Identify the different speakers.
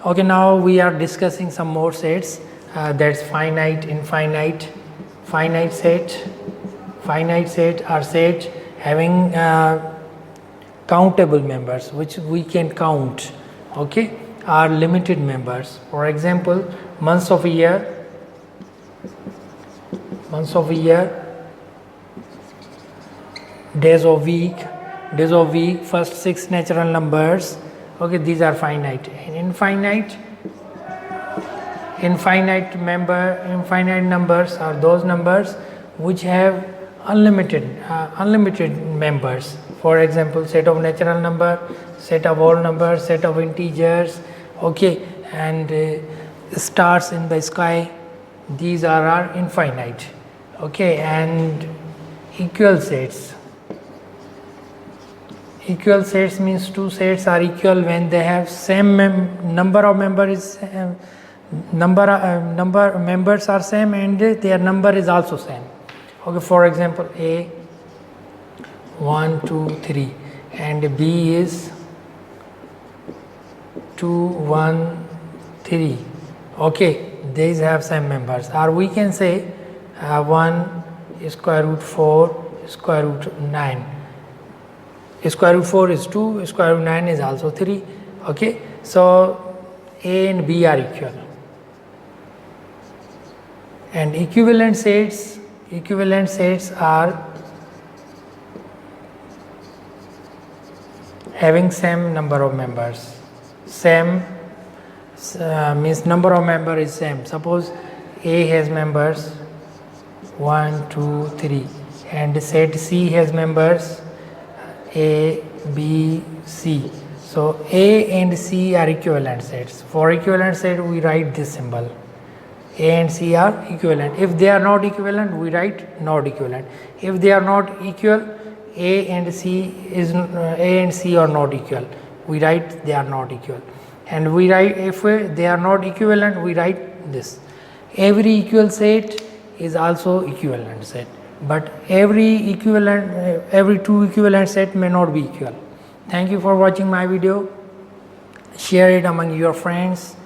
Speaker 1: Okay, now we are discussing some more sets. That's finite, infinite. Finite set are sets having countable members, which we can count. Okay, are limited members. For example, months of a year, days of week, first 6 natural numbers. Okay, these are finite. And infinite numbers are those numbers which have unlimited members. For example, set of natural number, set of whole numbers, set of integers. Okay, and stars in the sky. These are infinite. Okay, and equal sets. Equal sets means two sets are equal when they have same number of members are same and their number is also same. Okay, for example, A 1 2 3 and B is 2 1 3. Okay, these have same members. Or we can say 1 square root 4 square root 9. Square root 4 is 2, square root 9 is also 3. Okay, so A and B are equal. And equivalent sets are having same number of members. Same means number of members is same. Suppose A has members 1 2 3 and set C has members A, B, C. So A and C are equivalent sets. For equivalent set, we write this symbol. A and C are equivalent. If they are not equivalent, we write not equivalent. If they are not equal, A and C are not equal. We write they are not equal. And we write if they are not equivalent, we write this. Every equal set is also equivalent set. But every two equivalent set may not be equal. Thank you for watching my video. Share it among your friends.